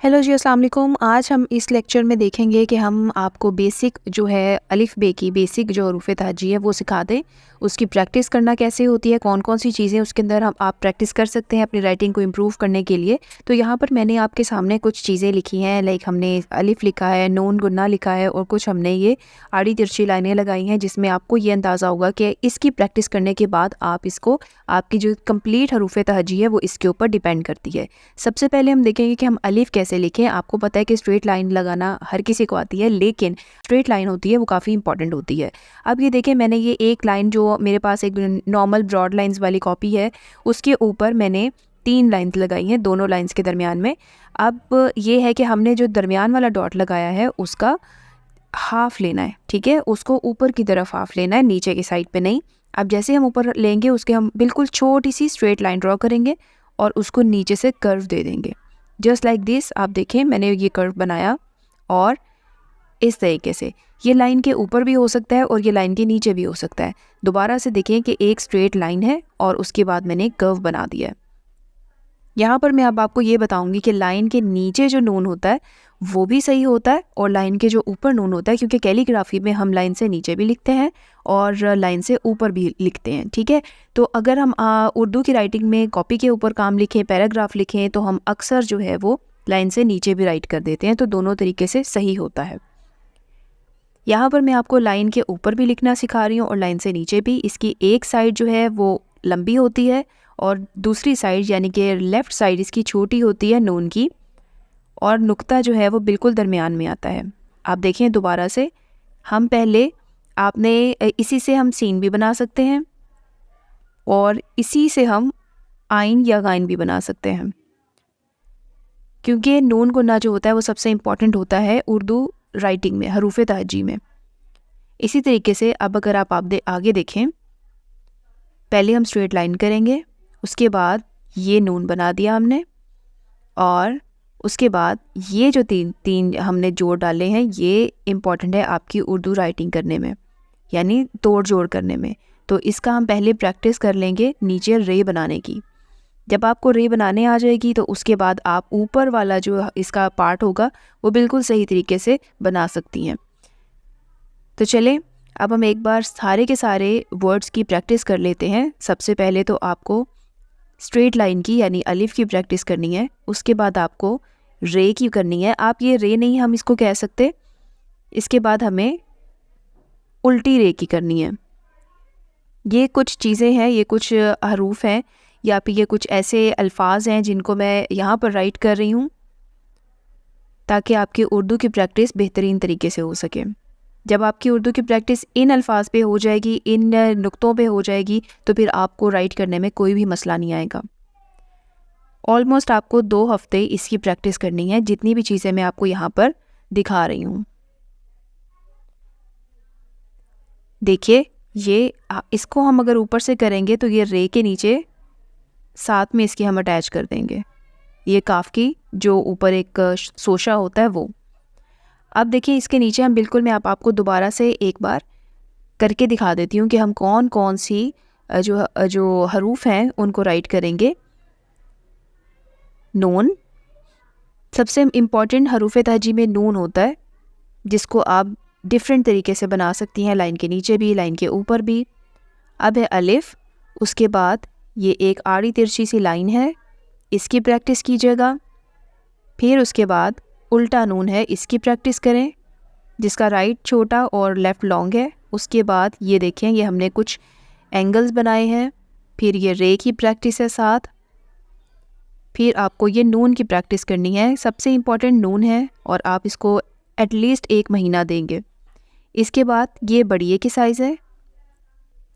Hello जी, अस्सलाम वालेकुम। आज हम इस लेक्चर में देखेंगे कि हम आपको बेसिक जो है अलिफ बे की बेसिक जो हरूफ ताजी है वो सिखा दें। उसकी प्रैक्टिस करना कैसे होती है, कौन कौन सी चीज़ें उसके अंदर हम आप प्रैक्टिस कर सकते हैं अपनी राइटिंग को इम्प्रूव करने के लिए। तो यहाँ पर मैंने आपके सामने कुछ चीज़ें लिखी हैं, लाइक हमने अलिफ लिखा है, नून गुन्ना लिखा है और कुछ हमने ये आड़ी तिरछी लाइनें लगाई हैं, जिसमें आपको ये अंदाज़ा होगा कि इसकी प्रैक्टिस करने के बाद आप इसको आपकी जो कंप्लीट हरूफ ताजी है वो इसके ऊपर डिपेंड करती है। सबसे पहले हम देखेंगे कि हम अलिफ कैसे लिखें। आपको पता है कि स्ट्रेट लाइन लगाना हर किसी को आती है, लेकिन स्ट्रेट लाइन होती है वो काफ़ी इंपॉर्टेंट होती है। अब ये देखें, मैंने ये एक लाइन जो मेरे पास एक नॉर्मल ब्रॉड लाइंस वाली कॉपी है, उसके ऊपर मैंने 3 लाइंस लगाई हैं दोनों लाइंस के दरमियान में। अब ये है कि हमने जो दरमियान वाला डॉट लगाया है उसका हाफ लेना है, ठीक है, उसको ऊपर की तरफ हाफ लेना है, नीचे की साइड पे नहीं। अब जैसे हम ऊपर लेंगे उसके हम बिल्कुल छोटी सी स्ट्रेट लाइन ड्रॉ करेंगे और उसको नीचे से कर्व दे देंगे, जस्ट लाइक दिस। आप देखें मैंने ये कर्व बनाया और इस तरीके से ये लाइन के ऊपर भी हो सकता है और ये लाइन के नीचे भी हो सकता है। दोबारा से देखें कि एक स्ट्रेट लाइन है और उसके बाद मैंने कर्व बना दिया है। यहाँ पर मैं अब आपको ये बताऊंगी कि लाइन के नीचे जो नून होता है वो भी सही होता है और लाइन के जो ऊपर नून होता है, क्योंकि कैलीग्राफी में हम लाइन से नीचे भी लिखते हैं और लाइन से ऊपर भी लिखते हैं, ठीक है। तो अगर हम उर्दू की राइटिंग में कॉपी के ऊपर काम लिखें, पैराग्राफ लिखें, तो हम अक्सर जो है वो लाइन से नीचे भी राइट कर देते हैं, तो दोनों तरीके से सही होता है। यहाँ पर मैं आपको लाइन के ऊपर भी लिखना सिखा रही हूँ और लाइन से नीचे भी। इसकी एक साइड जो है वो लंबी होती है और दूसरी साइड यानी कि लेफ़्ट साइड इसकी छोटी होती है नून की, और नुक्ता जो है वो बिल्कुल दरमियान में आता है। आप देखें दोबारा से, हम पहले आपने इसी से हम सीन भी बना सकते हैं और इसी से हम आइन या गाइन भी बना सकते हैं, क्योंकि नून गुन्ना जो होता है वो सबसे इम्पॉर्टेंट होता है उर्दू राइटिंग में, हरूफ तहजी में। इसी तरीके से अब अगर आप आगे देखें, पहले हम स्ट्रेट लाइन करेंगे, उसके बाद ये नून बना दिया हमने, और उसके बाद ये जो तीन हमने जोड़ डाले हैं ये इम्पॉर्टेंट है आपकी उर्दू राइटिंग करने में, यानी तोड़ जोड़ करने में। तो इसका हम पहले प्रैक्टिस कर लेंगे नीचे रे बनाने की। जब आपको रे बनाने आ जाएगी तो उसके बाद आप ऊपर वाला जो इसका पार्ट होगा वो बिल्कुल सही तरीके से बना सकती हैं। तो चलें अब हम एक बार सारे के सारे वर्ड्स की प्रैक्टिस कर लेते हैं। सबसे पहले तो आपको स्ट्रेट लाइन की यानी अलिफ की प्रैक्टिस करनी है, उसके बाद आपको रे की करनी है। आप ये रे नहीं हम इसको कह सकते, इसके बाद हमें उल्टी रे की करनी है। ये कुछ चीज़ें हैं, ये कुछ हरूफ हैं या फिर ये कुछ ऐसे अल्फाज हैं जिनको मैं यहाँ पर राइट कर रही हूँ ताकि आपकी उर्दू की प्रैक्टिस बेहतरीन तरीके से हो सके। जब आपकी उर्दू की प्रैक्टिस इन अल्फाज पे हो जाएगी, इन नुक्तों पे हो जाएगी, तो फिर आपको राइट करने में कोई भी मसला नहीं आएगा। ऑलमोस्ट आपको 2 हफ्ते इसकी प्रैक्टिस करनी है, जितनी भी चीज़ें मैं आपको यहाँ पर दिखा रही हूँ। देखिए ये इसको हम अगर ऊपर से करेंगे तो ये रे के नीचे साथ में इसके हम अटैच कर देंगे, ये काफ की जो ऊपर एक सोशा होता है वो। अब देखिए इसके नीचे हम बिल्कुल मैं आपको दोबारा से एक बार करके दिखा देती हूँ कि हम कौन कौन सी जो हरूफ हैं उनको राइट करेंगे। नून सबसे इम्पॉर्टेंट हरूफ तहजी में नून होता है, जिसको आप डिफरेंट तरीके से बना सकती हैं, लाइन के नीचे भी लाइन के ऊपर भी। अब है अलिफ, उसके बाद ये एक आड़ी तिरछी सी लाइन है, इसकी प्रैक्टिस कीजिएगा। फिर उसके बाद उल्टा नून है, इसकी प्रैक्टिस करें, जिसका राइट छोटा और लेफ़्ट लॉन्ग है। उसके बाद ये देखें ये हमने कुछ एंगल्स बनाए हैं। फिर ये रे की प्रैक्टिस है साथ। फिर आपको ये नून की प्रैक्टिस करनी है, सबसे इम्पॉर्टेंट नून है और आप इसको एटलीस्ट 1 महीना देंगे। इसके बाद ये बढ़िए की साइज़ है,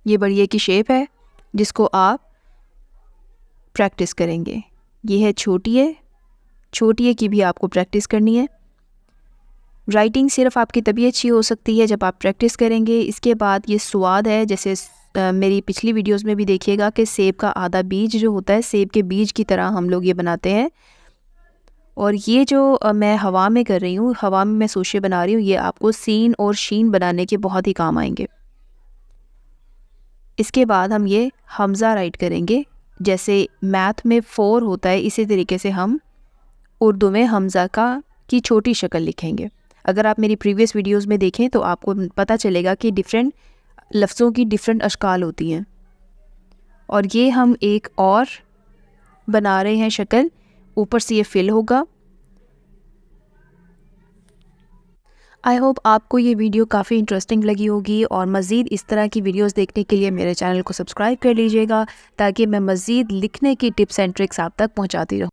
ये बढ़िए की शेप है जिसको आप प्रैक्टिस करेंगे। ये है छोटी है की भी आपको प्रैक्टिस करनी है। राइटिंग सिर्फ आपकी तभी अच्छी हो सकती है जब आप प्रैक्टिस करेंगे। इसके बाद ये स्वाद है, जैसे मेरी पिछली वीडियोस में भी देखिएगा कि सेब का आधा बीज जो होता है, सेब के बीज की तरह हम लोग ये बनाते हैं। और ये जो मैं हवा में कर रही हूँ, हवा में मैं सोशे बना रही हूँ, ये आपको सीन और शीन बनाने के बहुत ही काम आएंगे। इसके बाद हम ये हमज़ा राइट करेंगे, जैसे मैथ में 4 होता है इसी तरीके से हम उर्दू में हमज़ा की छोटी शक्ल लिखेंगे। अगर आप मेरी प्रीवियस वीडियोस में देखें तो आपको पता चलेगा कि डिफरेंट लफ्ज़ों की डिफरेंट अशकाल होती हैं। और ये हम एक और बना रहे हैं शक्ल, ऊपर से ये फिल होगा। आई होप आपको ये वीडियो काफ़ी इंटरेस्टिंग लगी होगी, और मज़ीद इस तरह की वीडियोस देखने के लिए मेरे चैनल को सब्सक्राइब कर लीजिएगा, ताकि मैं मज़ीद लिखने की टिप्स एंड ट्रिक्स आप तक पहुंचाती रहूं।